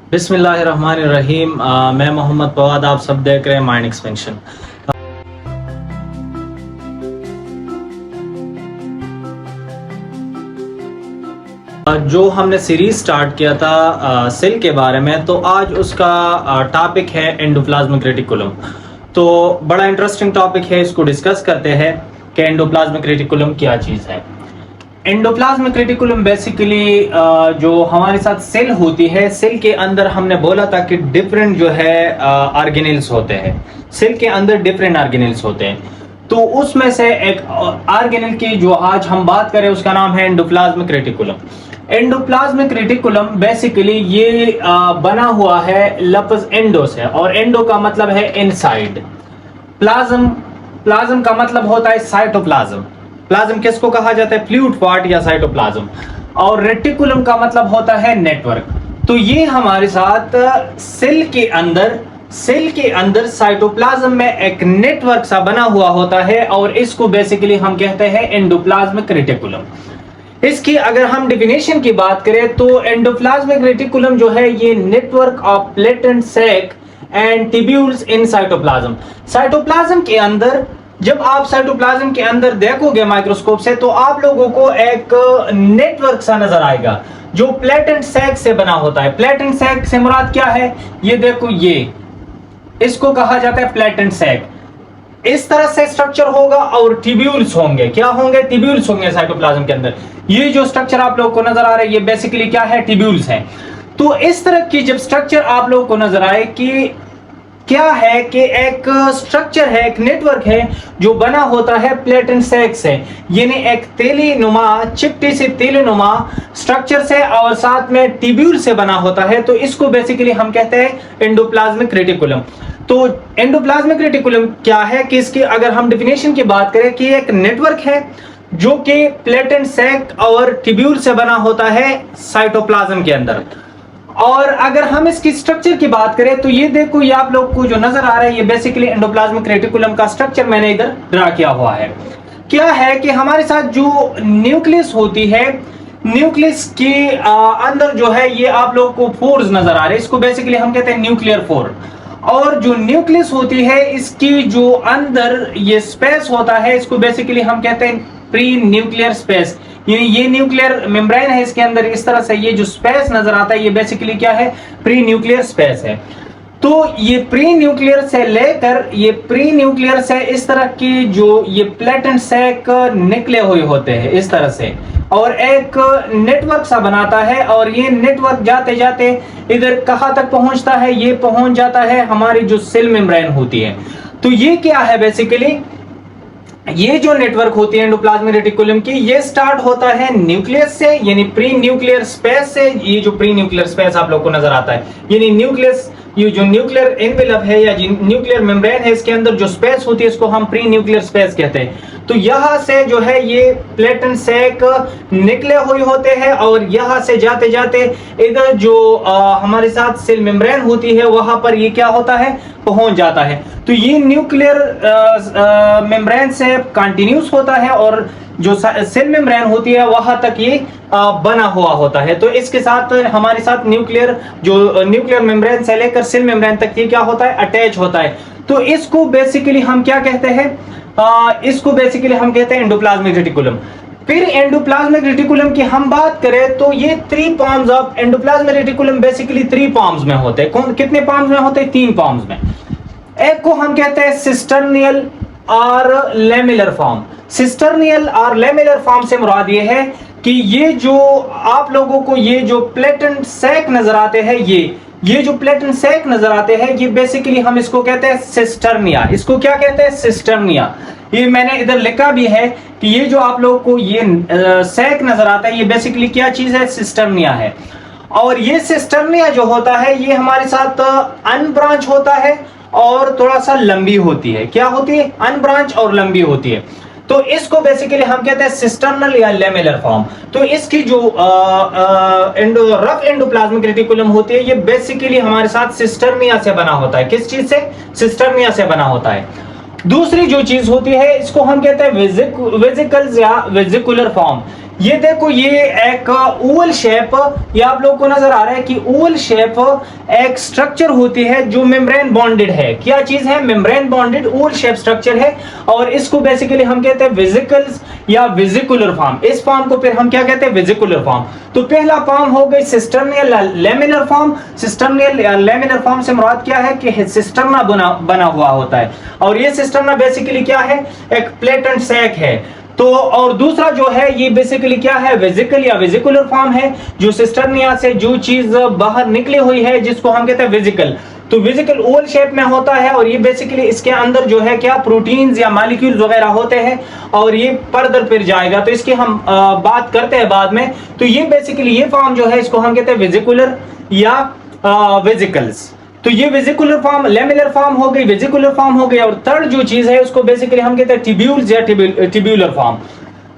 बिस्मिल्लाहिर्रहमानिर्रहीम। मैं मोहम्मद फवाद, आप सब देख रहे हैं माइंड एक्सपेंशन। जो हमने सीरीज स्टार्ट किया था सेल के बारे में, तो आज उसका टॉपिक है एंडोप्लाज्मिक रेटिकुलम। तो बड़ा इंटरेस्टिंग टॉपिक है, इसको डिस्कस करते हैं कि एंडोप्लाज्मिक रेटिकुलम क्या चीज़ है। एंडोप्लाज्मिक रेटिकुलम बेसिकली जो हमारे साथ सेल होती है, सेल के अंदर हमने बोला था कि डिफरेंट जो है ऑर्गेनेल्स होते हैं। सेल के अंदर डिफरेंट ऑर्गेनेल्स होते हैं, तो उसमें से एक ऑर्गेनेल की जो आज हम बात करें उसका नाम है endoplasmic reticulum. Endoplasmic reticulum basically ये बना हुआ है लफ्ज एंडो से, और एंडो का मतलब है इनसाइड। प्लाज्म, प्लाज्म का मतलब होता है साइटोप्लाज्म। प्लाज्म किसको कहा जाता है? फ्लूइड पार्ट या साइटोप्लाज्म। और रेटिकुलम का मतलब होता है नेटवर्क। तो ये हमारे साथ सेल के अंदर साइटोप्लाज्म में एक नेटवर्क सा बना हुआ होता है, और इसको बेसिकली हम कहते हैं एंडोप्लाज्मिक रेटिकुलम। इसकी अगर हम डेफिनेशन की बात करें तो एंडोप्लाज्मिक रेटिकुलम जो है ये network of flattened sac and tubules in cytoplasm. Cytoplasm के अंदर, जब आप साइटोप्लाज्म के अंदर देखोगे माइक्रोस्कोप से, तो आप लोगों को एक नेटवर्क सा नजर आएगा जो प्लेटेंट सैक से बना होता है। प्लेटेंट सैक से मुराद क्या है? ये देखो, ये इसको कहा जाता है प्लेटेंट सैक। इस तरह से स्ट्रक्चर होगा और ट्यूब्यूल्स होंगे। क्या होंगे? ट्यूब्यूल्स होंगे साइटोप्लाज्म के अंदर। ये जो स्ट्रक्चर आप लोगों को नजर आ रहा है, ये बेसिकली क्या है? ट्यूब्यूल्स हैं। तो इस तरह की जब स्ट्रक्चर आप लोगों को नजर आए कि क्या है कि एक स्ट्रक्चर है, एक नेटवर्क है जो बना होता है प्लेटेंट सैक से, यानी एक तेली नुमा, चिपटी से तेली नुमा स्ट्रक्चर से और साथ में ट्यूब्यूल से बना होता है, तो इसको बेसिकली हम कहते हैं एंडोप्लाज्मिक रेटिकुलम। तो एंडोप्लाज्मिक रेटिकुलम क्या है कि इसकी अगर हम डेफिनेशन की बात करें कि एक नेटवर्क है जो कि प्लेटेंट सैक और ट्यूब्यूल से बना होता है साइटोप्लाज्म के अंदर। और अगर हम इसकी स्ट्रक्चर की बात करें तो ये देखो, ये आप लोग को जो नजर आ रहा है ये बेसिकली एंडोप्लाज्मिक रेटिकुलम का स्ट्रक्चर मैंने इधर ड्रा किया हुआ है। क्या है कि हमारे साथ जो न्यूक्लियस होती है, न्यूक्लियस के अंदर जो है ये आप लोग को फोर्स नजर आ रहे हैं, इसको बेसिकली हम कहते हैं न्यूक्लियर फोर। और जो न्यूक्लियस होती है इसकी जो अंदर ये स्पेस होता है, इसको बेसिकली हम कहते हैं प्री न्यूक्लियर स्पेस। ये न्यूक्लियर मेम्ब्रेन है, इसके अंदर इस तरह से ये जो स्पेस नजर आता है ये बेसिकली क्या है? प्री न्यूक्लियर स्पेस है। तो ये प्री न्यूक्लियर से लेकर ये प्री न्यूक्लियर से इस तरह की जो ये प्लेटेंट सैक निकले हुए होते हैं इस तरह से, और एक नेटवर्क सा बनाता है। और ये नेटवर्क जाते जाते इधर कहां तक पहुंचता है? ये पहुंच जाता है हमारी जो सेल मेम्ब्रेन होती है। तो ये क्या है बेसिकली? ये जो नेटवर्क होती है एंडोप्लाज्मिक रेटिकुलम की, ये स्टार्ट होता है न्यूक्लियस से, यानी प्री न्यूक्लियर स्पेस से। ये जो प्री न्यूक्लियर स्पेस आप लोग को नजर आता है, यानी न्यूक्लियस, ये जो न्यूक्लियर एनवेलप है या न्यूक्लियर मेम्ब्रेन है, इसके अंदर जो स्पेस होती है इसको हम प्री न्यूक्लियर स्पेस कहते हैं। तो यहां से जो है ये प्लेटेंट सैक निकले हुए होते हैं, और यहां से जाते जाते इधर जो हमारे साथ सेल मेम्ब्रेन होती है वहां पर ये क्या होता है? पहुंच जाता है। तो ये न्यूक्लियर मेम्ब्रेन से कंटिन्यूस होता है, और जो सेल मेम्ब्रेन होती है वहां तक ये बना हुआ होता है। तो इसके साथ हमारे साथ न्यूक्लियर मेम्ब्रेन से लेकर सेल मेम्ब्रेन तक ये क्या होता है? अटैच होता है। तो इसको बेसिकली हम क्या कहते हैं? इसको बेसिकली हम कहते हैं एंडोप्लाज्मिक रेटिकुलम। फिर एंडोप्लाज्मिक रेटिकुलम की हम बात करें तो ये 3 parts of endoplasmic reticulum basically 3 parts में होते हैं। कितने पार्ट्स में होते हैं? 3 पार्ट्स में। एक को हम कहते हैं सिस्टर्नियल और लेमिलर फॉर्म। सिस्टर्नियल और लेमिलर फॉर्म से मुराद ये है कि ये जो आप लोगों को ये जो प्लेटेंट सैक नजर आते हैं, ये जो प्लेटेंट सैक नजर आते हैं, ये बेसिकली हम इसको कहते हैं सिस्टर्निया। इसको क्या कहते हैं? सिस्टर्निया। ये मैंने इधर लिखा भी है कि ये जो आप लोगों को ये सैक नजर आता है ये बेसिकली क्या चीज है? सिस्टर्निया है। और ये सिस्टर्निया जो होता है ये हमारे साथ अनब्रांच होता है और थोड़ा सा लंबी होती है। क्या होती है? अनब्रांच और लंबी होती है। तो इसको बेसिकली हम कहते हैं सिस्टर्नल या लेमिलर फॉर्म। तो इसकी जो रफ एंडोप्लाज्मिक रेटिकुलम होती है ये बेसिकली हमारे साथ सिस्टर्निया से बना होता है। किस चीज से? सिस्टर्निया से बना होता है। दूसरी जो चीज होती है इसको हम कहते हैं वेजिकल्स या वेजिकुलर फॉर्म। ये देखो, ये एक ओवल शेप, ये आप लोगों को नजर आ रहा है कि ओवल शेप एक स्ट्रक्चर होती है जो मेम्ब्रेन बॉन्डेड है। क्या चीज है? Membrane bonded Oval shape structure है, और इसको बेसिकली हम कहते हैं वेसिकल्स या वेसिकुलर फॉर्म। इस फॉर्म को फिर हम क्या कहते हैं? Vesicular form. तो पहला फॉर्म हो गई सिस्टर्नियल लैमिनर फॉर्म। सिस्टर्नियल लैमिनर फॉर्म से मुराद क्या है कि सिस्टर्ना बना हुआ होता है, और ये सिस्टर्ना बेसिकली क्या है? एक प्लेटेंट सैक है। तो और दूसरा जो है ये बेसिकली क्या है? वेसिकल या वेसिकुलर फॉर्म है, जो सिस्टर्निया से जो चीज बाहर निकली हुई है जिसको हम कहते हैं वेसिकल। तो वेसिकल ओवल शेप में होता है, और ये बेसिकली इसके अंदर जो है क्या प्रोटीन्स या मॉलिक्यूल्स वगैरह होते हैं, और ये फर्दर फिर जाएगा, तो इसकी हम बात करते हैं बाद में। तो ये बेसिकली ये फॉर्म जो है इसको हम कहते हैं वेसिकुलर या वेसिकल्स। तो ये वेसिकुलर फॉर्म, लेमिनर फॉर्म हो गई, वेसिकुलर फॉर्म हो गई, और थर्ड जो चीज है उसको बेसिकली हम कहते हैं टिब्यूल्स या टिब्यूलर फॉर्म।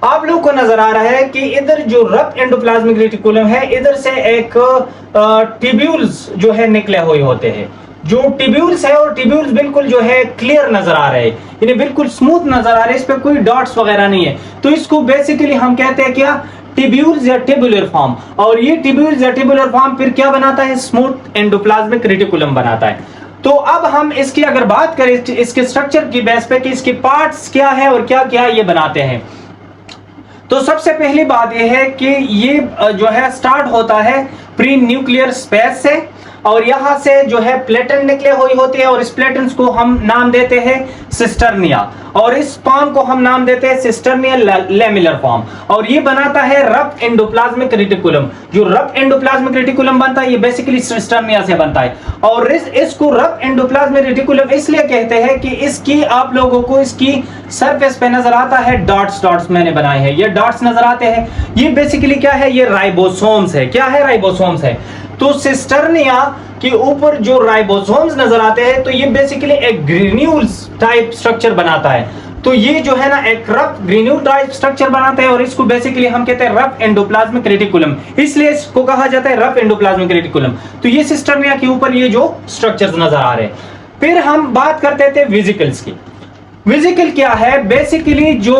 आप लोग को नजर आ रहा है कि इधर जो रफ एंडोप्लाज्मिक रेटिकुलम है, इधर से एक टिब्यूल्स जो है निकले हुए होते हैं। जो टिब्यूल्स है, और टिब्यूल्स बिल्कुल जो है क्लियर नजर आ रहे हैं, यानी बिल्कुल स्मूथ नजर आ रहे हैं, इस पे कोई डॉट्स वगैरह नहीं है। तो इसको बेसिकली हम कहते हैं क्या? टिब्यूल्स या टिब्यूलर फॉर्म। और ये टिब्यूल्स या टिब्यूलर फॉर्म फिर क्या बनाता है? स्मूथ एंडोप्लाज्मिक रेटिकुलम बनाता है। तो अब हम इसकी अगर बात करें इसके स्ट्रक्चर की बेस पे कि इसके पार्ट्स क्या है और क्या क्या ये बनाते हैं, तो सबसे पहली बात यह है कि ये जो है स्टार्ट होता है प्री न्यूक्लियर स्पेस से, और यहां से जो है प्लेटन निकले हुई होती है, और इस प्लेटन्स को हम नाम देते हैं सिस्टर्निया, और इस फॉर्म को हम नाम देते हैं सिस्टर्नियल लैमिनर फॉर्म। और ये बनाता है रफ एंडोप्लाज्मिक रेटिकुलम। जो रफ एंडोप्लाज्मिक रेटिकुलम बनता है ये बेसिकली सिस्टर्निया से बनता है, और इसको रफ एंडोप्लाज्मिक रेटिकुलम इसलिए कहते हैं कि इसकी आप लोगों को इसकी सरफेस पे नजर आता है डॉट्स, डॉट्स मैंने बनाए हैं, ये डॉट्स नजर आते हैं। ये बेसिकली क्या है? ये राइबोसोम्स है। क्या है? राइबोसोम्स है। तो सिस्टर्निया के ऊपर जो राइबोसोम्स नजर आते हैं, तो ये बेसिकली एक ग्रेन्यूल्स टाइप स्ट्रक्चर बनाता है। तो ये जो है ना एक रफ ग्रेन्यूल टाइप स्ट्रक्चर बनाता है, और इसको बेसिकली हम कहते हैं रफ एंडोप्लाज्मिक रेटिकुलम, इसलिए इसको कहा जाता है रफ एंडोप्लाज्मिक रेटिकुलम। तो ये सिस्टर्निया के ऊपर ये जो स्ट्रक्चर्स नजर आ रहे हैं। फिर हम बात करते थे वेसिकल्स की। वेसिकल क्या है? बेसिकली जो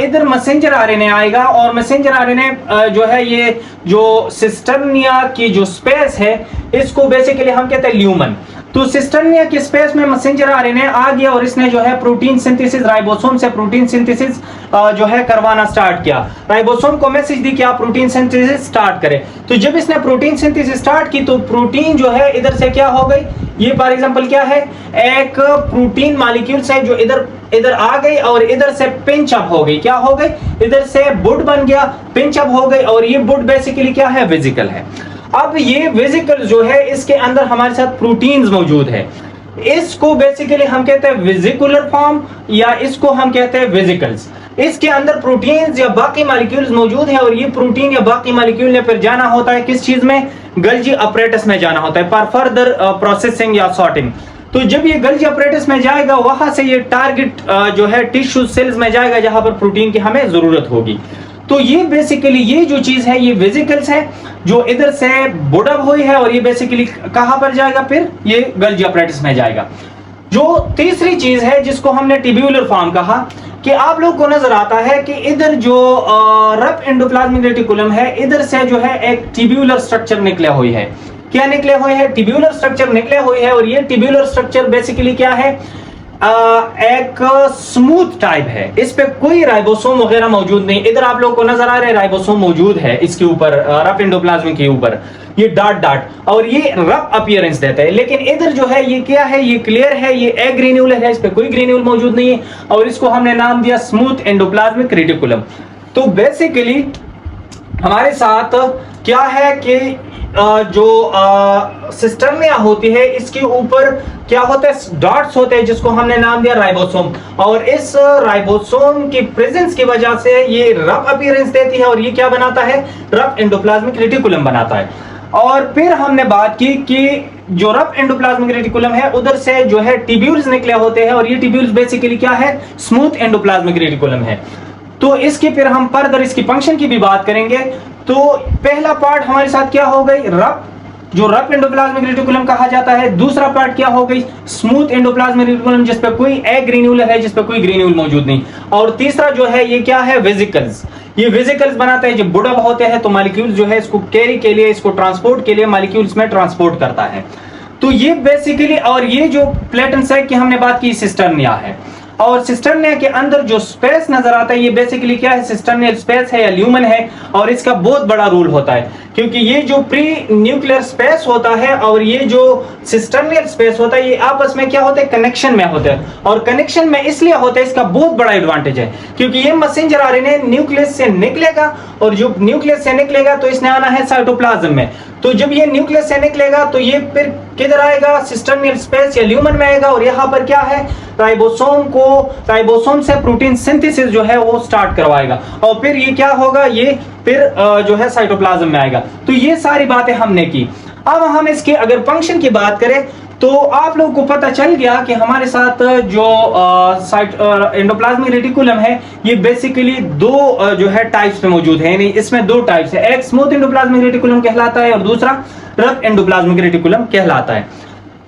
इधर मैसेंजर आरएनए आएगा, और मैसेंजर आरएनए जो है ये जो सिस्टर्निया की जो स्पेस है इसको बेसिकली हम कहते हैं ल्यूमन। तो सिस्टर्निया की स्पेस में मैसेंजर आरएनए आ गया, और इसने जो है प्रोटीन सिंथेसिस, राइबोसोम से प्रोटीन सिंथेसिस जो है करवाना स्टार्ट किया। राइबोसोम को मैसेज दी कि आप प्रोटीन सिंथेसिस स्टार्ट करें। तो जब इसने प्रोटीन सिंथेसिस स्टार्ट की, तो प्रोटीन जो है इधर से क्या हो गई? ये फॉर एग्जांपल क्या है? एक प्रोटीन मॉलिक्यूल्स है जो इधर आ गई, और इधर से पिंच अप हो गई। क्या हो गई? इधर से बुड बन गया, पिंच अप हो गई, और ये बुड बेसिकली क्या है? वेसिकल है। अब ये वेसिकल जो है इसके अंदर हमारे साथ प्रोटीन्स मौजूद है। इसको बेसिकली हम कहते हैं वेसिकुलर फॉर्म, या इसको हम कहते हैं वेसिकल्स। इसके अंदर प्रोटीन्स या बाकी मॉलिक्यूल्स मौजूद है, और ये प्रोटीन या बाकी मॉलिक्यूल ने फिर जाना होता है किस चीज में? गल्जी अपरेटस में जाना होता है फॉर फर्दर प्रोसेसिंग या सॉर्टिंग। तो जब ये गल्जी अपरेटस में जाएगा, वहां से ये टारगेट जो है टिश्यू सेल्स में जाएगा जहां पर प्रोटीन की हमें जरूरत होगी। तो ये बेसिकली ये जो चीज है ये वेसिकल्स है, जो इधर से बुडअप हुई है, और ये बेसिकली कहां पर जाएगा? फिर ये गल्जी अपरेटस में जाएगा। जो तीसरी चीज है जिसको हमने टिब्यूलर फॉर्म कहा, कि आप लोग को नजर आता है कि इधर जो रफ एंडोप्लाज्मिक रेटिकुलम है, इधर से जो है एक टिब्यूलर स्ट्रक्चर निकले हुई है। क्या निकले हुए हैं? टिब्यूलर स्ट्रक्चर निकले हुए है, और ये टिब्यूलर स्ट्रक्चर बेसिकली क्या है? एक स्मूथ टाइप है, इस पे कोई राइबोसोम वगैरह मौजूद नहीं। इधर आप लोग को नजर आ रहे हैं राइबोसोम मौजूद है इसके ऊपर, रफ एंडोप्लाज्मिक के ऊपर ये डॉट डॉट, और ये रफ अपीयरेंस देता है। लेकिन इधर जो है ये क्या है? ये क्लियर है, ये एक ग्रेन्यूलर है, इस पे कोई ग्रेन्यूल मौजूद नहीं है, और इसको हमने नाम दिया स्मूथ एंडोप्लाज्मिक रेटिकुलम। तो बेसिकली हमारे साथ क्या है कि जो सिस्टर्निया होती है इसके ऊपर क्या होता है? डॉट्स होते हैं जिसको हमने नाम दिया राइबोसोम, और इस राइबोसोम की प्रेजेंस की वजह से ये रफ अपीयरेंस देती है, और ये क्या बनाता है? रफ एंडोप्लाज्मिक रेटिकुलम बनाता है। और फिर हमने बात की कि जो रफ एंडोप्लाज्मिक रेटिकुलम है उधर से जो है टिब्यूल्स निकले होते हैं, और ये टिब्यूल्स बेसिकली क्या है? स्मूथ एंडोप्लाज्मिक रेटिकुलम है। तो इसकी फिर हम फर्दर इसकी फंक्शन की भी बात करेंगे। तो पहला पार्ट हमारे साथ क्या हो गई? रफ जो रफ एंडोप्लाज्मिक रेटिकुलम कहा जाता है। दूसरा पार्ट क्या हो गई, स्मूथ एंडोप्लाज्मिक रेटिकुलम, जिसपे कोई ग्रेन्यूल है, जिसपे कोई ग्रेन्यूल मौजूद नहीं। और तीसरा जो है ये क्या है, वेसिकल्स। ये वेसिकल्स बनाता है, जब बुढ़ा होते हैं तो मॉलिक्यूल्स जो है इसको कैरी के लिए, इसको ट्रांसपोर्ट के लिए मॉलिक्यूल्स में ट्रांसपोर्ट करता है। तो ये बेसिकली, और ये जो प्लेटन सैक की हमने बात की, सिस्टर्निया है। और सिस्टर्निया के अंदर जो स्पेस नजर आता है ये बेसिकली क्या है, सिस्टर्नियल स्पेस है या ल्यूमन है। और इसका बहुत बड़ा रोल होता है, क्योंकि ये जो प्री न्यूक्लियर स्पेस होता है और ये जो सिस्टर्नियल स्पेस होता है, ये आपस में क्या होते हैं, कनेक्शन में होते हैं। और कनेक्शन में इसलिए होते हैं, इसका बहुत बड़ा एडवांटेज है, क्योंकि ये मैसेंजर आरएनए न्यूक्लियस से निकलेगा, और जो न्यूक्लियस से निकलेगा तो इसने आना है साइटोप्लाज्म में। तो जब ये न्यूक्लियस से निकलेगा तो ये फिर किधर आएगा, सिस्टर्नियल स्पेस या ल्यूमन में आएगा। और यहाँ पर क्या है, राइबोसोम से प्रोटीन सिंथेसिस जो है वो स्टार्ट करवाएगा, और फिर ये क्या होगा, ये फिर जो है साइटोप्लाज्म में आएगा। तो ये सारी बातें हमने की। अब हम इसके अगर फंक्शन की बात करें तो आप लोगों को पता चल गया कि हमारे साथ जो एंडोप्लाज्मिक रेटिकुलम है ये बेसिकली दो जो है टाइप्स में मौजूद है, यानी इसमें दो टाइप्स है। एक स्मूथ एंडोप्लाज्मिक रेटिकुलम कहलाता है और दूसरा रफ एंडोप्लाज्मिक रेटिकुलम कहलाता है।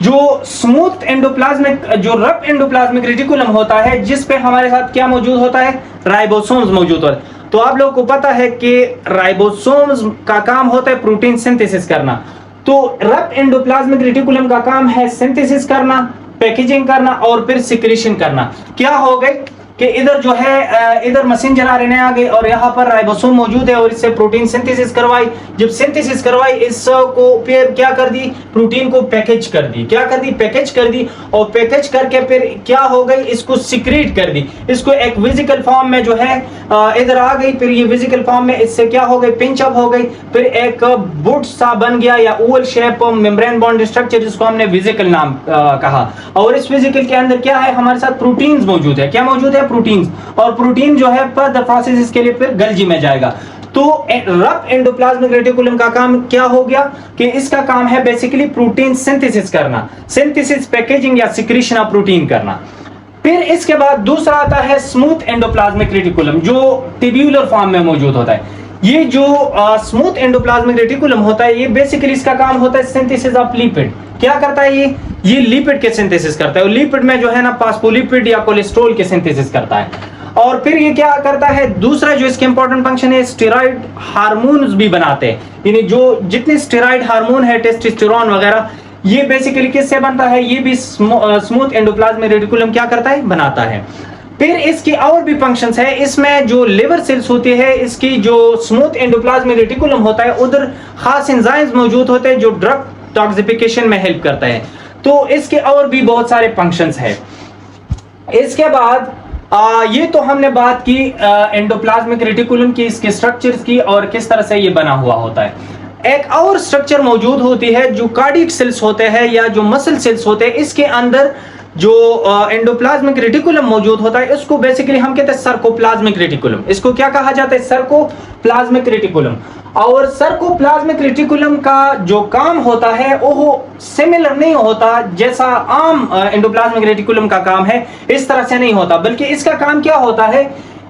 जो स्मूथ एंडोप्लाज्मिक, जो रफ एंडोप्लाज्मिक रेटिकुलम होता है, जिसपे हमारे साथ क्या मौजूद होता है, राइबोसोम्स मौजूद होता है। तो आप लोगों को पता है कि राइबोसोम्स का काम होता है प्रोटीन सिंथेसिस करना। तो रफ एंडोप्लाज्मिक रेटिकुलम का काम है सिंथेसिस करना, पैकेजिंग करना और फिर सिक्रीशन करना। क्या हो गई कि इधर जो है इधर मैसेंजर आरएनए आ गई और यहाँ पर राइबोसोम मौजूद है और इससे प्रोटीन सिंथेसिस करवाई। जब सिंथेसिस करवाई इसको फिर क्या कर दी, प्रोटीन को पैकेज कर दी। क्या कर दी, पैकेज कर दी। और पैकेज करके फिर क्या हो गई, इसको सिक्रीट कर दी। इसको एक विजिकल फॉर्म में जो है इधर आ गई। फिर ये विजिकल फॉर्म में इससे क्या हो गई, पिंच अप हो गई। फिर एक बुट सा बन गया या Oval shape membrane bond structure, जिसको हमने विजिकल नाम कहा। और इस विजिकल के अंदर क्या है, हमारे साथ प्रोटीन्स मौजूद है। क्या मौजूद है, प्रोटीन्स। और प्रोटीन जो है फर्दर प्रोसेस के लिए फिर गल्जी में जाएगा। तो रफ एंडोप्लाज्मिक रेटिकुलम का काम क्या हो गया कि इसका काम है बेसिकली प्रोटीन सिंथेसिस करना, सिंथेसिस, पैकेजिंग या सिक्रीशन ऑफ प्रोटीन करना। फिर इसके बाद दूसरा आता है स्मूथ एंडोप्लाज्मिक रेटिकुलम, जो टिब्यूलर फॉर्म में मौजूद होता है। ये जो स्मूथ एंडोप्लाज्मिक रेटिकुलम होता है, ये बेसिकली इसका काम होता है सिंथेसिस ऑफ लिपिड। क्या करता है ये लिपिड के सिंथेसिस करता है। और लिपिड में जो है ना फास्फोलिपिड या कोलेस्ट्रॉल के सिंथेसिस करता है। और फिर ये क्या करता है, दूसरा जो इसके इंपॉर्टेंट फंक्शन है, स्टेरॉइड हार्मोन्स भी बनाते हैं। यानी जो जितने स्टेरॉइड हार्मोन है, टेस्टोस्टेरोन वगैरह, ये बेसिकली किससे बनता है, ये भी स्मूथ एंडोप्लाज्मिक रेटिकुलम क्या करता है, बनाता है। फिर इसकी और भी फंक्शंस है। इसमें जो लिवर सेल्स होती है, इसकी जो स्मूथ एंडोप्लाज्मिक रेटिकुलम होता है, उधर खास एंजाइम्स मौजूद होते हैं जो ड्रग टॉक्सिफिकेशन में हेल्प करता है। तो इसके और भी बहुत सारे फंक्शंस है। इसके बाद ये तो हमने बात की एंडोप्लाज्मिक रेटिकुलम की, इसके स्ट्रक्चर्स की और किस तरह से ये बना हुआ होता है। एक और स्ट्रक्चर मौजूद होती है जो कार्डियक सेल्स होते हैं या जो मसल सेल्स होते हैं, इसके अंदर जो एंडोप्लाज्मिक रेटिकुलम मौजूद होता है, इसको बेसिकली हम कहते हैं सर्कोप्लाज्मिक रेटिकुलम। इसको क्या कहा जाता है, सर्कोप्लाज्मिक रेटिकुलम। और सर्कोप्लाज्मिक रेटिकुलम का जो काम होता है वो सिमिलर नहीं होता जैसा आम एंडोप्लाज्मिक रेटिकुलम का काम है, इस तरह से नहीं होता। बल्कि इसका काम क्या होता है,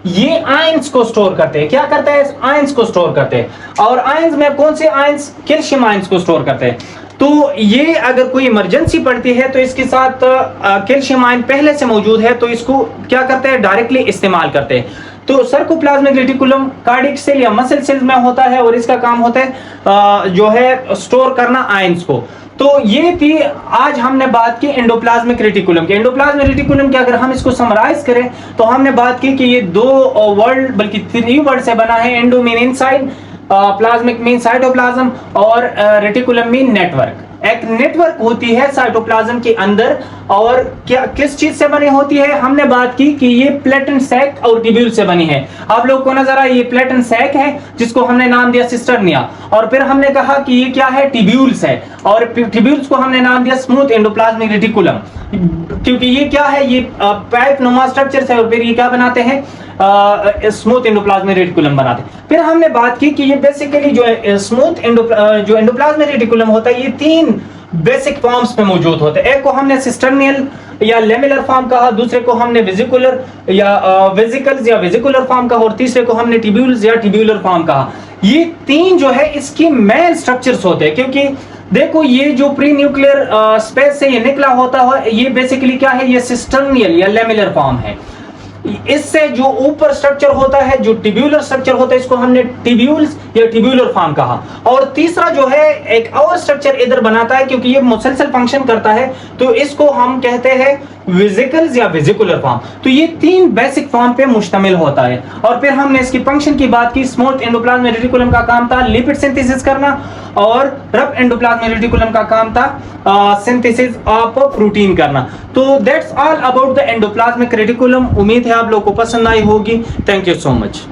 ये आयंस को स्टोर करते हैं। क्या करते हैं, आयंस को स्टोर करते हैं। और आयंस में कौन से आयंस, कैल्शियम आयंस को स्टोर करते हैं। तो ये अगर कोई इमरजेंसी पड़ती है तो इसके साथ कैल्शियम आयन पहले से मौजूद है, तो इसको क्या करते हैं, डायरेक्टली इस्तेमाल करते हैं। तो सर्कोप्लाज्मिक रेटिकुलम कार्डियक सेल या मसल सेल्स में होता है और इसका काम होता है जो है स्टोर करना आयंस को। तो ये थी आज हमने बात की एंडोप्लाज्मिक रेटिकुलम की। एंडोप्लाज्मिक रेटिकुलम की अगर हम इसको समराइज करें तो हमने बात की कि ये दो वर्ड बल्कि 3 वर्ड से बना है। Endo mean inside, plasmic mean cytoplasm और रेटिकुलम मीन नेटवर्क। एक नेटवर्क होती है साइटोप्लाज्म के अंदर। और क्या किस चीज से बनी होती है, हमने बात की कि ये प्लेटन सैक और टिब्यूल से बनी है। आप लोग को नजर आया, ये प्लेटन सैक है जिसको हमने नाम दिया सिस्टर्निया। और फिर हमने कहा कि ये क्या है, टिब्यूल्स है। और टिब्यूल्स को हमने नाम दिया स्मूथ एंडोप्लाज्मिक रेटिकुलम, क्योंकि ये क्या है, ये पाइप नुमा स्ट्रक्चर है। और फिर ये क्या बनाते हैं, स्मूथ एंडोप्लाज्मिक रेटिकुलम बनाते हैं। फिर हमने बात की कि ये बेसिकली जो स्मूथ जो एंडोप्लाज्मिक रेटिकुलम होता है, ये 3 बेसिक फॉर्म्स में मौजूद होते हैं। एक को हमने सिस्टर्नियल या लेमिलर फॉर्म कहा, दूसरे को हमने वेजिकुलर या वेजिकल्स या वेजिकुलर फॉर्म कहा, और तीसरे को हमने टिब्यूल्स या टिब्यूलर फॉर्म कहा। ये 3 जो है इसकी मेन स्ट्रक्चर्स होते हैं, क्योंकि देखो ये जो प्री न्यूक्लियर स्पेस से ये निकला होता है, ये बेसिकली क्या है, ये सिस्टर्नियल या लेमिलर फॉर्म है। इससे जो ऊपर स्ट्रक्चर होता है, जो टिब्यूलर स्ट्रक्चर होता है, इसको हमने टिब्यूल्स या टिब्यूलर फॉर्म कहा। और तीसरा जो है एक और स्ट्रक्चर इधर बनाता है, क्योंकि ये मुसलसल फंक्शन करता है, तो इसको हम कहते हैं वेसिकल्स या वेसिकुलर फॉर्म। तो ये तीन बेसिक फॉर्म पे मुश्तमिल होता है। और फिर हमने इसकी फंक्शन की बात की। स्मूथ एंडोप्लाज्मिक रेटिकुलम का काम था लिपिड सिंथेसिस करना, और रफ एंडोप्लाज्मिक रेटिकुलम का काम था सिंथेसिस ऑफ प्रोटीन करना। तो that's all about the endoplasmic reticulum. उम्मीद है आप लोगों को पसंद आई होगी। Thank you so much.